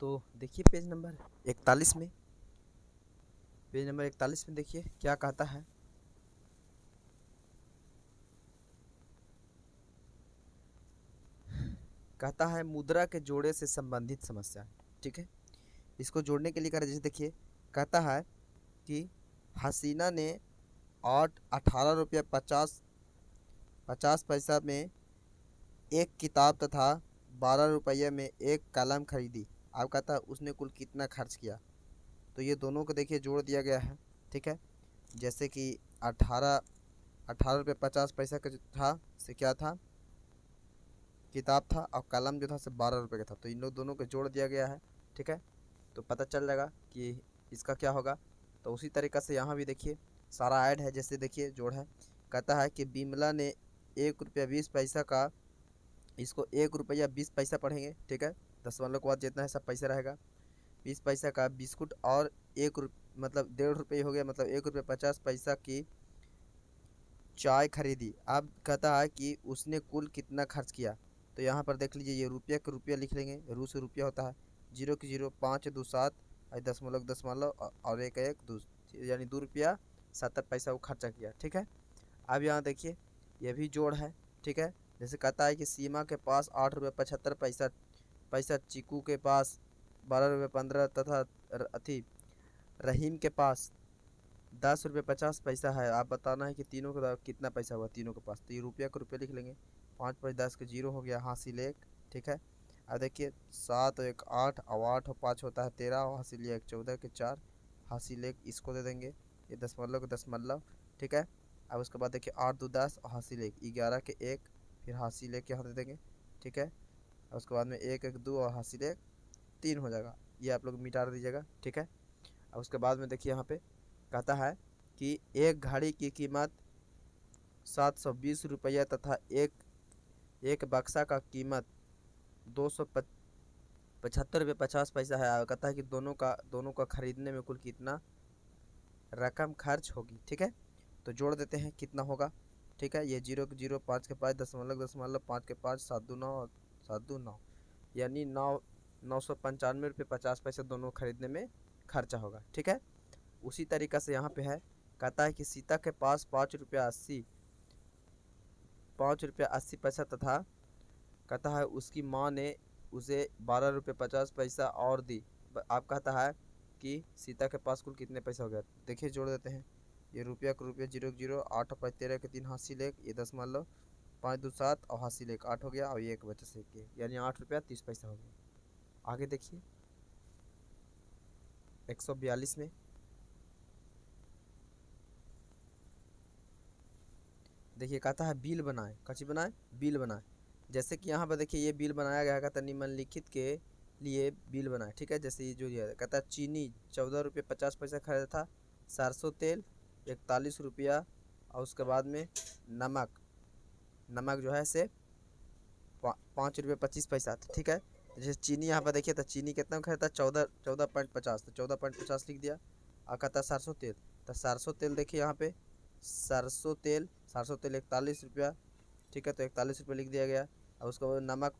तो देखिए page number 41 में, पेज नंबर 41 में देखिए क्या कहता है। कहता है मुद्रा के जोड़े से संबंधित समस्या। ठीक है, इसको जोड़ने के लिए कर जैसे देखिए, कहता है कि हसीना ने 18 रुपया 50 पैसा में एक किताब तथा 12 रुपये में एक कलम खरीदी। अब कहता है उसने कुल कितना खर्च किया। तो ये दोनों को देखिए जोड़ दिया गया है। ठीक है, जैसे कि 18 रुपये 50 पैसा का जो था से क्या था, किताब था, और कलम जो था से 12 रुपये का था। तो इन लोग दोनों को जोड़ दिया गया है। ठीक है, तो पता चल जाएगा कि इसका क्या होगा। तो उसी तरीक़ा से यहाँ भी देखिए सारा ऐड है। जैसे देखिए जोड़ है, कहता है कि बिमला ने 1 रुपया 20 पैसा का, इसको 1 रुपया 20 पैसा पढ़ेंगे। ठीक है, दशमलव के बाद जितना है सब पैसा रहेगा। 20 पैसा का बिस्कुट और मतलब 1.5 रुपये हो गया, मतलब 1 रुपया 50 पैसा की चाय खरीदी। अब कहता है कि उसने कुल कितना खर्च किया। तो यहाँ पर देख लीजिए, ये रुपया के रुपया लिख लेंगे, रू से रुपया होता है, जीरो की जीरो, 5 2 7, दशमलव दशमलव और एक एक दो, यानी 2 रुपया 70 पैसा वो खर्चा किया। ठीक है, अब यहाँ देखिए ये भी जोड़ है। ठीक है, जैसे कहता है कि सीमा के पास 8 रुपया 75 पैसा, चीकू के पास 12 रुपया 15 तथा अथी रहीम के पास 10 रुपये 50 पैसा है। आप बताना है कि तीनों का कितना पैसा हुआ तीनों के पास। तो ये रुपया का रुपया लिख लेंगे, 5 5 10 के जीरो हो गया, हासिल एक। ठीक है, अब देखिए 7 और 1 8, और 8 और 5 होता है 13, और हासिल एक 14 के 4, हासिल एक इसको दे देंगे, ये दशमलव के दशमलव। ठीक है, अब उसके बाद देखिए 8 2 10 और हासिल एक 11 के 1, फिर हासिल एक यहाँ दे देंगे। ठीक है, और उसके बाद में 1 1 2 और हासिल एक 3 हो जाएगा। ये आप लोग मिटा दीजिएगा। ठीक है, अब उसके बाद में देखिए यहाँ पे कहता है कि एक घड़ी की कीमत 720 रुपया तथा एक बक्सा का कीमत 275 रुपये 50 पैसा है। कहता है कि दोनों का खरीदने में कुल कितना रकम खर्च होगी। ठीक है, तो जोड़ देते हैं कितना होगा। ठीक है, ये जीरो के जीरो, 5 के 5, दशमलव दशमलव, 5 के 5, 7 2 9, 7 2 9, यानी 995 रुपये 50 पैसे दोनों खरीदने में खर्चा होगा। ठीक है, उसी तरीक़ा से यहाँ पे है, कहता है कि सीता के पास 5 रुपया 80 पैसा तथा कहता है उसकी माँ ने उसे 12 रुपये 50 पैसा और दी। आप कहता है कि सीता के पास कुल कितने पैसा हो गया। देखिए जोड़ देते हैं, ये रुपया का रुपया, जीरो के जीरो, 8 और 5 13 के 3, हासिल एक, ये दशमलव, 5 2 7 और हासिल एक 8 हो गया, और ये एक बचा से के, यानी 8 रुपया 30 पैसा हो गया। आगे देखिए 142 में देखिए कहता है बिल बनाए, कची बनाए, बिल बनाए। जैसे कि यहाँ पर देखिए ये बिल बनाया गया, कहता है निम्नलिखित के लिए बिल बनाए। ठीक है, जैसे ये जो है कहता है चीनी 14 रुपये 50 पैसा खरीदा था, सरसों तेल 41 रुपया, और उसके बाद में नमक जो है से 5 रुपये 25 पैसा। ठीक है, जैसे चीनी यहाँ पर देखिए, तो चीनी कितना खरीदा, 14.50, तो 14.50 लिख दिया। और कहता है सरसों तेल, तो सरसों तेल देखिए यहाँ पे सरसों तेल 41 रुपया। ठीक है, तो 41 रुपये लिख दिया गया। और उसके बाद नमक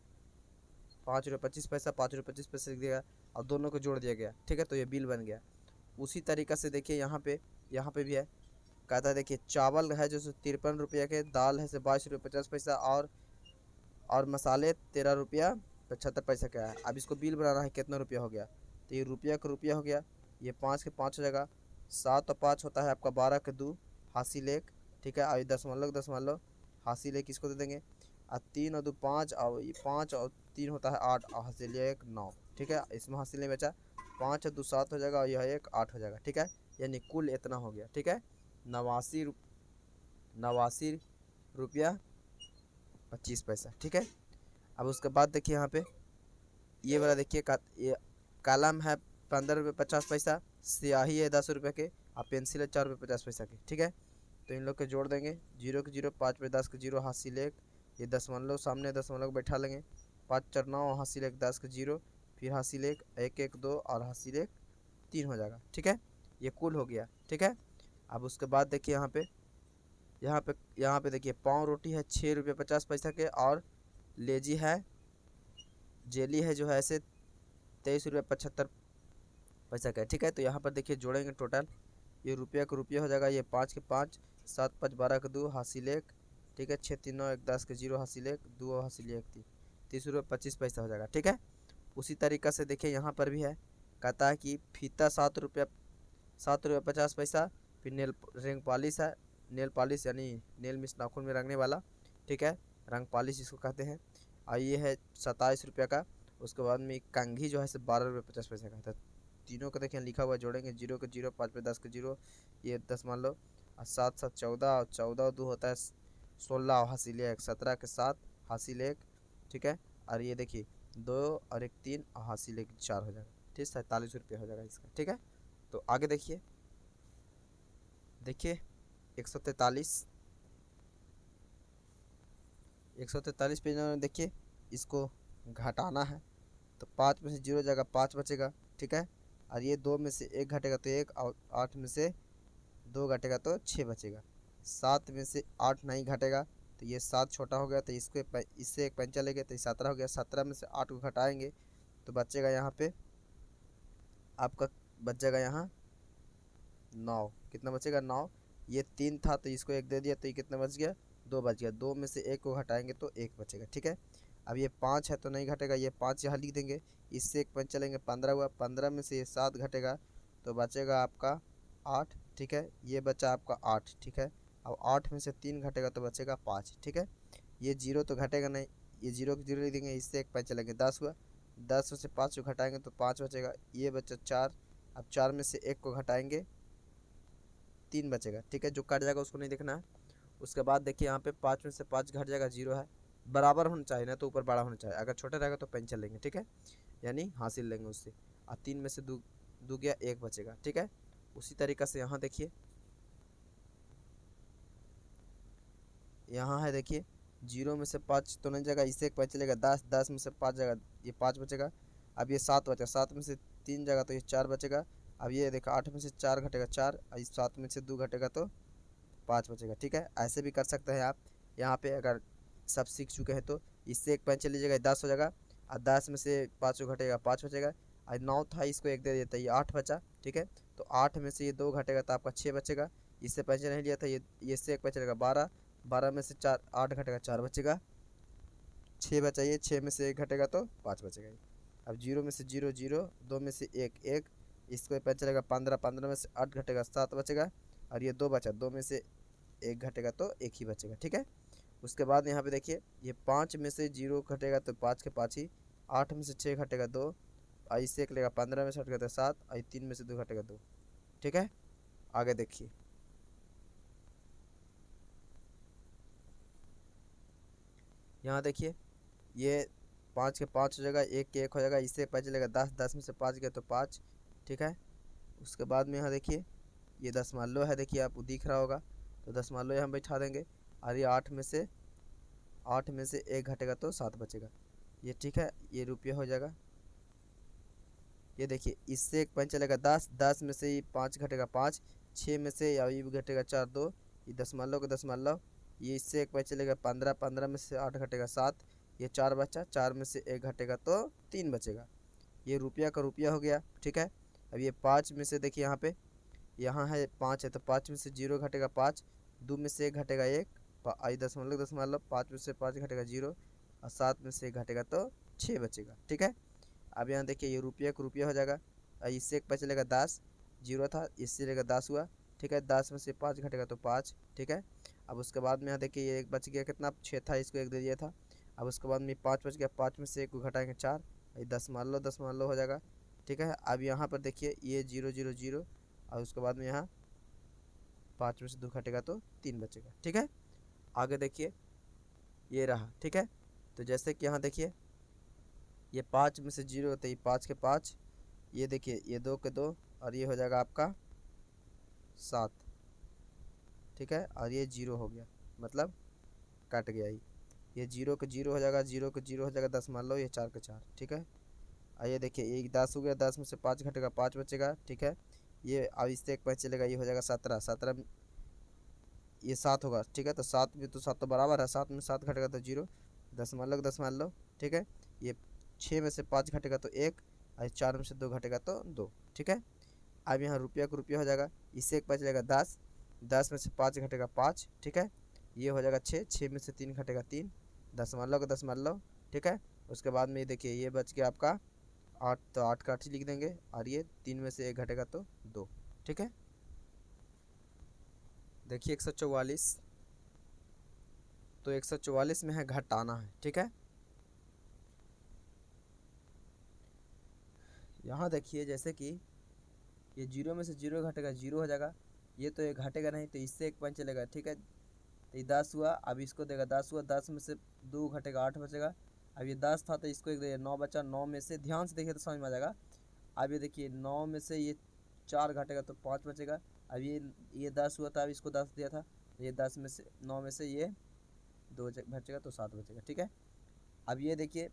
5 रुपये 25 पैसा, 5 रुपये 25 पैसा लिख दिया गया, और दोनों को जोड़ दिया गया। ठीक है, तो ये बिल बन गया। उसी तरीक़ा से देखिए यहाँ पे भी है, कहता है देखिए चावल है जो 53 रुपये के, दाल है से 22 रुपये 50 पैसा, और मसाले 13 रुपया 75 पैसा का है। अब इसको बिल बनाना है कितना रुपया हो गया। तो ये रुपया का रुपया हो गया, ये 5 के 5 हो जाएगा, 7 और 5 होता है आपका 12 के 2, हासिल एक। ठीक है, और दशमलव दशमलव, हासिल एक इसको दे देंगे, और 3 और 2 5, और ये 5 और 3 होता है 8, और हासिल एक 9। ठीक है, इसमें हासिल नहीं बचा, 5 और 2 7 हो जाएगा, और यह एक 8 हो जाएगा। ठीक है, यानी कुल इतना हो गया। ठीक है, 89 रुपया 25 पैसा। ठीक है, अब उसके बाद देखिए यहाँ पे ये वाला देखिए ये कलम है 15 रुपये 50 पैसा, स्याही है 10 रुपये के, और पेंसिल है 4 रुपये 50 पैसा के। ठीक है, तो इन लोग के जोड़ देंगे, जीरो के जीरो, 5 पे 10 के जीरो, हासिल एक, ये दशमलव सामने दशमलव बैठा लेंगे, 5 4 9, हासिल एक 10 के जीरो, फिर हासिल एक 1 1 2, और हासिल एक 3 हो जाएगा। ठीक है, ये कुल हो गया। ठीक है, अब उसके बाद देखिए यहाँ पे देखिए पाव रोटी है 6 रुपये 50 पैसा के, और लेजी है जेली है जो है ऐसे 23 रुपये 75 पैसा का है, ठीक है। तो यहाँ पर देखिए जोड़ेंगे टोटल, ये रुपया का रुपया हो जाएगा, ये 5 के 5, 7 5 12 के 2 हासिल 1, ठीक है। 6 3 9 1 10 के 0 हासिल 1, 2 हासिल 1 3, 30 रुपये 25 पैसा हो जाएगा, ठीक है। उसी तरीक़ा से देखिए यहाँ पर भी है, कहता है कि फीता 7 रुपये 50 पैसा, फिर नेल रिंग पॉलिश है, नेल पॉलिश यानी नेल मिस नाखून में रंगने वाला, ठीक है, रंग पॉलिश इसको कहते हैं। और ये है 27 रुपये का। उसके बाद में कंघी जो है 12 रुपये 50 पैसा का है। तीनों का देखिए लिखा हुआ, जोड़ेंगे 0 के 0, 5 पे 10 के 0, ये 10 मान लो, और 7 7 14, और 14 और 2 होता है 16, हासिल 1, 17 के 7 हासिल 1, ठीक है। और ये देखिए 2 और 1 3, और हासिल 1 4 हो जाएगा, ठीक, 47 रुपये हो जाएगा इसका, ठीक है। तो आगे देखिए 143 पेज में देखिए, इसको घटाना है तो 5 में से 0 जाएगा 5 बचेगा, ठीक है। और ये 2 में से 1 घटेगा तो 1, और 8 में से 2 घटेगा तो 6 बचेगा। 7 में से 8 नहीं घटेगा तो ये 7 छोटा हो गया, तो इससे एक पंचा लेंगे तो ये 17 हो गया। 17 में से 8 को घटाएंगे तो बचेगा यहाँ पे आपका, बच जाएगा यहाँ 9, कितना बचेगा 9। ये 3 था तो इसको 1 दे दिया तो ये कितना बच गया, 2 बच गया। 2 में से 1 को घटाएंगे तो 1 बचेगा, ठीक है। अब ये 5 है तो नहीं घटेगा, ये 5 यहाँ लिख देंगे, इससे एक पंच चलेंगे, 15 हुआ। 15 में से ये 7 घटेगा तो बचेगा आपका 8, ठीक है। ये बचा आपका 8, ठीक है। अब 8 में से 3 घटेगा तो बचेगा 5, ठीक है। ये 0 तो घटेगा नहीं, ये 0 को 0 लिख देंगे, इससे एक पंच चलेंगे, 10 हुआ। 10 में से 5 को घटाएंगे तो 5 बचेगा, ये बचा 4। अब 4 में से 1 को घटाएंगे 3 बचेगा, ठीक है। जो कट जाएगा उसको नहीं देखना है। उसके बाद देखिए यहाँ पे 5 में से 5 घट जाएगा, 0 है, बराबर होना चाहिए ना, तो ऊपर बड़ा होना चाहिए, अगर छोटा रहेगा तो पेंसिल लेंगे, ठीक है, यानी हासिल लेंगे उससे। और 3 में से 2 गया, 1 बचेगा, ठीक है। उसी तरीक़ा से यहाँ देखिए, यहाँ है देखिए 0 में से 5 तो नहीं जाएगा, इससे एक 5 चलेगा, 10 10 में से 5 जाएगा, ये 5 बचेगा। अब ये 7 बचा, 7 में से 3 जाएगा तो ये 4 बचेगा। अब ये देखो 8 में से 4 घटेगा 4, और इस 7 में से 2 घटेगा तो 5 बचेगा, ठीक है। ऐसे भी कर सकते हैं आप, यहाँ पे अगर सब सीख चुके हैं तो इससे एक पेंसिल लीजिएगा, 10 हो जाएगा। और 10 में से 5 घटेगा 5 बचेगा। और 9 था, इसको 1 दे देता है, ये 8 बचा, ठीक है। तो 8 में से ये 2 घटेगा तो आपका 6 बचेगा। इससे पेंसिल नहीं लिया था, ये इससे एक पेंसिल लेगा 12, 12 में से 4 8 घटेगा 4 बचेगा, 6 बचा। ये 6 में से 1 घटेगा तो 5 बचेगा। अब 0 में से 0 0, 2 में से 1 1, इसको पेंसिल चलेगा 15, 15 में से 8 घटेगा 7 बचेगा। और ये 2 बचा, 2 में से 1 घटेगा तो 1 ही बचेगा, ठीक है। उसके बाद यहाँ पे देखिए, ये 5 में से 0 घटेगा तो 5 के 5 ही, 8 में से 6 घटेगा 2, और इससे 1 लेगा, 15 में से घटेगा तो 7, और 3 में से 2 घटेगा 2, ठीक है। आगे देखिए, यहाँ देखिए ये 5 के 5 हो जाएगा, 1 के 1 हो जाएगा, इससे 5 चलेगा 10, 10 में से 5 गया तो 5, ठीक है। उसके बाद में यहाँ देखिए ये 10 मान लो है, देखिए आपको दिख रहा होगा, तो 10 मान लो यहाँ बैठा देंगे। और ये 8 में से 1 घटेगा तो 7 बचेगा, ये ठीक है, ये रुपया हो जाएगा। ये देखिए इससे एक पंच चलेगा 10, 10 में से 5 घटेगा 5, 6 में से या ये घटेगा 4 2, ये 10 मान लो, 10 मान लो। ये इससे एक पंच चलेगा 15, 15 में से 8 घटेगा 7, ये 4 बचा, 4 में से 1 घटेगा तो 3 बचेगा। ये रुपया का रुपया हो गया, ठीक है। अब ये 5 में से देखिए यहाँ पे, यहाँ है 5 है तो 5 में से 0 घटेगा 5, 2 में से 1 घटेगा 1, आई 10 मान लो, 10 मान लो। 5 में से 5 घटेगा 0, और 7 में से 1 घटेगा तो 6 बचेगा, ठीक है। अब यहाँ देखिए ये रुपया का रुपया हो जाएगा, इससे एक पैसा चलेगा 10, 0 था, इससे लेगा 10 हुआ, ठीक है। 10 में से 5 घटेगा तो 5, ठीक है। अब उसके बाद में यहाँ देखिए ये एक बच गया, कितना 6 था, इसको 1 दे दिया था। अब उसके बाद में 5 बच गया, 5 में से 1 को घटाएंगे 4, 10 मान लो, 10 मान लो हो जाएगा, ठीक है। अब यहाँ पर देखिए ये 0 0 0, और उसके बाद में यहाँ 5 में से 2 घटेगा तो 3 बचेगा, ठीक है। आगे देखिए ये रहा, ठीक है। तो जैसे कि यहाँ देखिए ये 5 में से 0 होता है, ये 5 के 5, ये देखिए ये 2 के 2, और ये हो जाएगा आपका 7, ठीक है। और ये 0 हो गया, मतलब कट गया ये 0 के 0 हो जाएगा, 0 के 0 हो जाएगा, 10 मान लो, ये 4 के 4, ठीक है। और ये देखिए ये 10 हो गया, 10 में से 5 घटेगा 5 बचेगा, ठीक है। ये अब इससे एक 5 चलेगा, ये हो जाएगा 17, 17 ये 7 होगा, ठीक है। तो 7 में तो 7 तो बराबर है, 7 में 7 घटेगा तो 0, 10 मान लो, 10 मान लो, ठीक है। ये 6 में से 5 घटेगा तो 1, और 4 में से 2 घटेगा तो 2, ठीक है। अब यहाँ रुपया को रुपया हो जाएगा, इससे एक पता चलेगा 10, 10 में से 5 घटेगा 5, ठीक है। ये हो जाएगा 6, 6 में से 3 घटेगा 3, दशमलव का दशमलव, ठीक है। उसके बाद में ये देखिए ये बच गया आपका 8, तो 8 का 8 ही लिख देंगे, और ये 3 में से 1 घटेगा तो 2, ठीक है। देखिए 144, तो 144 में है घटाना है, ठीक है। यहाँ देखिए जैसे कि ये 0 में से 0 घटेगा 0 हो जाएगा, ये तो ये घटेगा नहीं, तो इससे एक पॉइंट चलेगा, ठीक है। तो ये 10 हुआ, अब इसको देगा 10 हुआ, 10 में से 2 घटेगा 8 बचेगा। अब ये 10 था तो इसको एक देगा 9 बचा, 9 में से ध्यान से देखिए तो समझ में आ जाएगा। अब ये देखिए 9 में से ये 4 घटेगा तो 5 बचेगा। अब ये 10 हुआ था, अब इसको 10 दिया था, ये 10 में से 9 में से ये 2 बचेगा तो 7 बचेगा, ठीक है। अब ये देखिए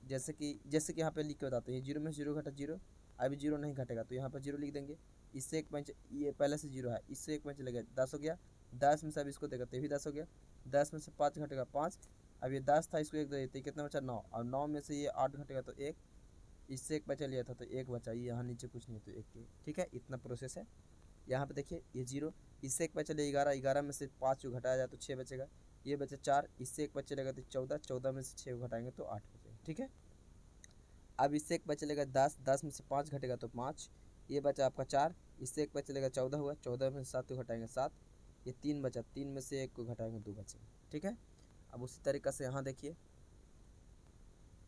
जैसे कि यहाँ पे लिख के बताते हैं, 0 में से 0 घटा 0, अभी 0 नहीं घटेगा तो यहाँ पर 0 लिख देंगे। इससे एक पॉइंट, ये पहले से 0 है, इससे एक पॉइंट चलेगा 10 हो गया, 10 में से अब इसको देगा तो ये भी 10 हो गया, 10 में से 5 घटेगा 5, अब ये 10 था इसको 1 दे देते, कितना बचा 9, और 9 में से ये 8 घटेगा तो 1, इससे एक बचा लिया था तो 1 बचा, ये यहाँ नीचे कुछ नहीं तो 1, ठीक है। इतना प्रोसेस है। यहाँ पे देखिए ये 0, इससे एक बचा लिया 11, 11 में से 5 को घटाया जाए तो 6 बचेगा, ये बचे 4, इससे एक बचा चलेगा तो 14, 14 में से 6 को घटाएंगे तो 8 बचेगा, ठीक है। अब इससे एक बचा चलेगा 10, 10 में से 5 घटेगा तो 5, ये बचा आपका 4, इससे एक बचा चलेगा 14 हुआ, 14 में से 7 को घटाएंगे 7, ये 3 बचा, 3 में से 1 को घटाएंगे 2 बचेगा, ठीक है। अब उसी तरीक़े से यहाँ देखिए,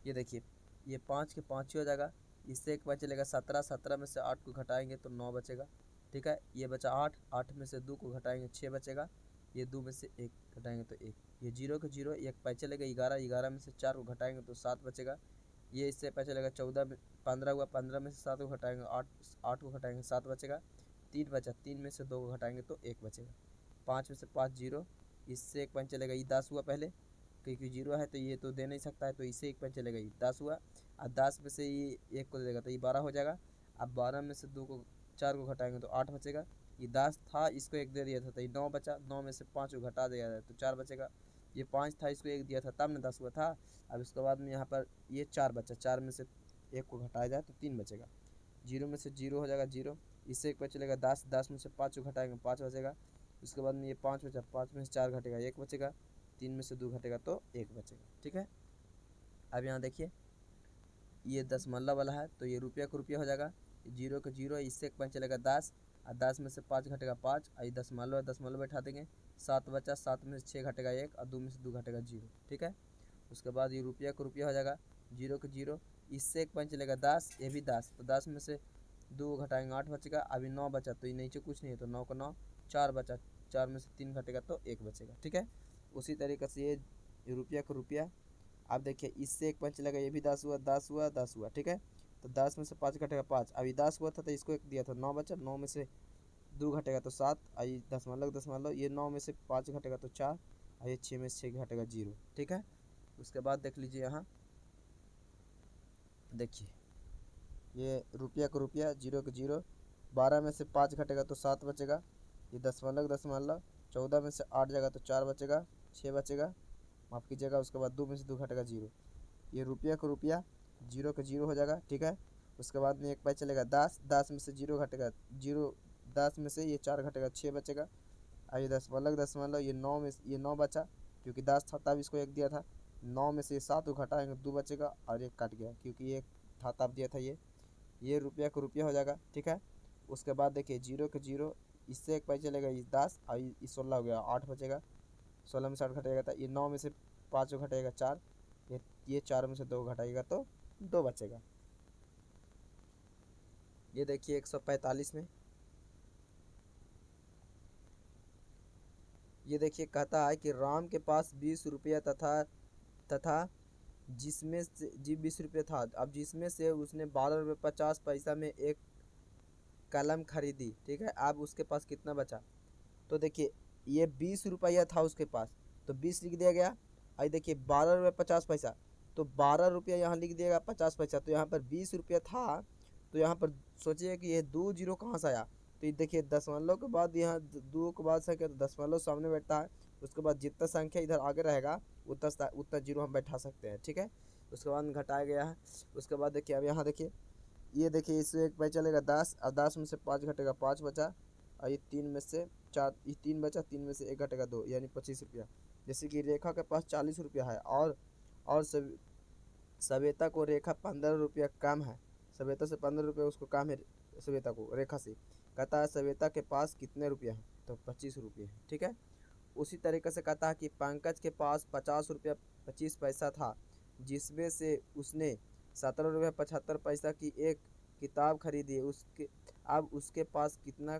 ये देखिए ये 5 के 5 ही हो जाएगा, इससे एक बचा चलेगा 17, 17 में से 8 को घटाएंगे तो 9 बचेगा, ठीक है। ये बचा 8, 8 में से 2 को घटाएंगे 6 बचेगा, ये 2 में से 1 घटाएंगे तो 1, ये 0 के 0, एक पैसे चलेगा 11, 11 में से 4 को घटाएंगे तो 7 बचेगा, ये इससे पैसे चलेगा 14 में 15 हुआ, 15 में से 7 को घटाएंगे 8, 8 को घटाएंगे 7 बचेगा, 3 बचा, 3 में से 2 को घटाएंगे तो 1 बचेगा, 5 में से 5 0, इससे एक पॉइंट चलेगा, ये 10 हुआ पहले, क्योंकि 0 है तो ये तो दे नहीं सकता है, तो इससे एक पॉइंट चलेगा, ये 10 हुआ, और 10 में से ये 1 को दे देगा तो ये 12 हो जाएगा। अब 12 में से 2 को 4 को घटाएंगे तो 8 बचेगा, ये 10 था इसको 1 दे दिया था तो ये 9 बचा, 9 में से 5 को घटा दिया जाए तो 4 बचेगा, ये 5 था इसको 1 दिया था तब ना 10 हुआ था। अब इसके बाद में यहाँ पर ये 4 बचा, 4 में से 1 को घटाया जाए तो 3 बचेगा, 0 में से 0 हो जाएगा 0, इससे एक बच चलेगा 10, 10 में से 5 को घटाएंगे 5 बचेगा, उसके बाद में ये 5 बचा, 5 में से 4 घटेगा 1 बचेगा, 3 में से 2 घटेगा तो 1 बचेगा, ठीक है। अब यहाँ देखिए ये दशमलव वाला है तो ये रुपया को रुपया हो जाएगा, 0 के 0, इससे एक पॉइंट चलेगा 10, और 10 में से 5 घटेगा 5, और ये दशमलव दशमलव बैठा देंगे, 7 बचा, 7 में से 6 घटेगा 1, और 2 में से 2 घटेगा 0, ठीक है। उसके बाद ये रुपया को रुपया हो जाएगा, 0 के 0, इससे एक पॉइंट चलेगा 10, ये भी 10, तो 10 में से 2 घटाएंगे 8 बचेगा, अभी 9 बचा तो ये नीचे कुछ नहीं है तो 9 का 9, 4 बचा, 4 में से 3 घटेगा तो 1 बचेगा, ठीक है। उसी तरीके से ये रुपया को रुपया, अब देखिए इससे एक पॉइंट चलेगा, ये भी 10 हुआ, 10 हुआ, 10 हुआ, ठीक है। तो 10 में से 5 घटेगा 5, अभी 10 हुआ था तो इसको 1 दिया था 9 बचा, 9 में से 2 घटेगा तो 7, आई दशमलव दशमलव, ये 9 में से 5 घटेगा तो 4, और ये 6 में से 6 घटेगा 0, ठीक है। उसके बाद देख लीजिए यहाँ देखिए ये रुपया को रुपया, 0 के 0, 12 में से 5 घटेगा तो 7 बचेगा, ये दशमलव दशमलव, 14 में से 8 जाएगा तो 4 बचेगा, 6 बचेगा, माफ़ कीजिएगा। उसके बाद 2 में से 2 घटेगा 0, ये रुपया को रुपया, 0 के 0 हो जाएगा, ठीक है। उसके बाद में एक पैसा चलेगा 10, 10 में से 0 घटेगा 0, 10 में से ये 4 घटेगा 6 बचेगा, और ये दशमलव दशमलव, ये 9 में ये 9 बचा, क्योंकि 10 था तब इसको 1 दिया था, 9 में से ये 7 को घटाएंगे 2 बचेगा, और 1 कट गया क्योंकि ये था तब दिया था ये रुपया को रुपया हो जाएगा, ठीक है। उसके बाद देखिए 0 के 0, इससे एक पैसा चलेगा, ये 10, और ये 16 हो गया, 8 बचेगा, 16 में से 8 घटेगा था, ये 9 में से 5 को घटेगा 4, ये 4 में से 2 घटाएगा तो 2 बचेगा। ये देखिए 145 में, ये देखिए कहता है कि राम के पास 20 रुपया तथा जिसमें से जी 20 रुपये था, अब जिसमें से उसने 12 रुपये 50 पैसा में एक कलम खरीदी, ठीक है। अब उसके पास कितना बचा, तो देखिए ये 20 रुपया था उसके पास तो 20 लिख दिया गया, आई देखिए 12 रुपये 50 पैसा तो 12 रुपया यहाँ लिख दिएगा 50 पैसा, तो यहाँ पर 20 रुपया था, तो यहाँ पर सोचिए कि ये 2 जीरो कहाँ से आया, तो ये देखिए दशमलव के बाद यहाँ 2 के बाद संख्या तो दशमलव सामने बैठता है, उसके बाद जितना संख्या इधर आगे रहेगा उतना जीरो हम बैठा सकते हैं, ठीक है। उसके बाद घटाया गया है। उसके बाद देखिए अब यहाँ देखिए ये देखिए इससे एक पैसा चलेगा 10, और 10 में से 5 घटेगा 5 बचा, और ये 3 में से 4, ये 3 बचा, 3 में से 1 घटेगा 2, यानी 25 रुपया। जैसे कि रेखा के पास 40 रुपया है, और सवेता को रेखा 15 रुपया कम है, सवेता से 15 रुपया उसको कम है, सवेता को रेखा से। कहता है सवेता के पास कितने रुपया है, तो 25 रुपये है, ठीक है। उसी तरीके से कहता है कि पंकज के पास 50 रुपया 25 पैसा था, जिसमें से उसने 17 रुपया 75 पैसा की एक किताब खरीदी, अब उसके पास कितना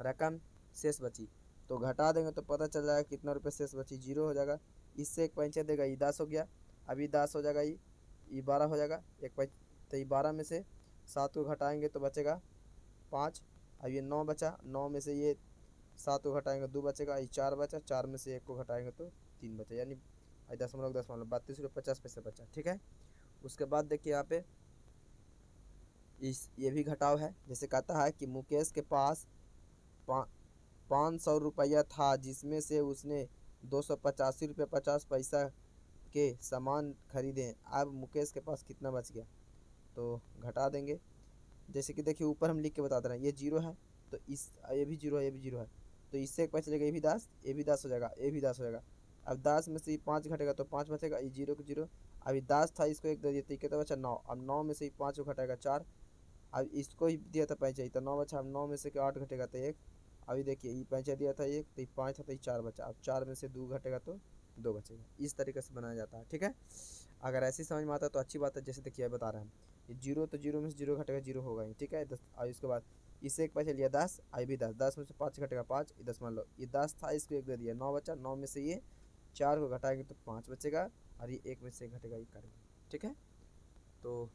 रकम शेष बची। तो घटा देंगे तो पता चल जाएगा कितना रुपये शेष बची, 0 हो जाएगा। इससे एक पैंचा देगा, ये 10 हो गया, अभी 10 हो जाएगा, ये 12 हो जाएगा, एक पैंच, तो ये 12 में से 7 को घटाएंगे तो बचेगा 5, अब ये 9 बचा, 9 में से ये 7 को घटाएंगे 2 बचेगा, ये 4 बचा, 4 में से 1 को घटाएंगे तो 3 बचा, यानी 32 रुपये 50 पैसे बचा, ठीक है। उसके बाद देखिए यहाँ पे ये भी घटाव है। जैसे कहता है कि मुकेश के पास 500 रुपया था, जिसमें से उसने 285 रुपये 50 पैसा के सामान खरीदे, अब मुकेश के पास कितना बच गया, तो घटा देंगे। जैसे कि देखिए ऊपर हम लिख के बता दे रहे हैं, ये 0 है, तो ये भी 0 है, ये भी 0 है, तो इससे एक पैसा चलेगा, ये भी 10, ये भी 10 हो जाएगा, ये भी 10 हो जाएगा। अब 10 में से 5 घटेगा तो 5 बचेगा, ये 0 को 0, अभी 10 था, इसको 1 दे दिया तो कितना बचा 9, अब 9 में से 5 को घटाएगा 4, अब इसको ही दिया था पैंचा तो 9 बचा, अब 9 में से 8 घटेगा तो 1, अभी देखिए ये पैंचा दिया था 1, तो 5 था तो 4 बचा, अब 4 में से 2 घटेगा तो 2 बचेगा। इस तरीके से बनाया जाता है, ठीक है। अगर ऐसी समझ में आता है तो अच्छी बात है। जैसे देखिए बता रहे हैं ये 0, तो 0 में से 0 घटेगा 0 होगा ही, ठीक है। 10, और इसके बाद इससे एक पैसा लिया 10, आई भी 10, 10 में से 5 घटेगा 5, ये 10 मान लो, ये 10 था, इसको 1 दे दिया, 9 बचा, 9 में से ये 4 को घटाएंगे तो 5 बचेगा, और ये 1 में से घटेगा, ये करेंगे, ठीक है। तो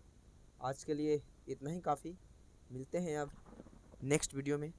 आज के लिए इतना ही काफ़ी, मिलते हैं अब नेक्स्ट वीडियो में।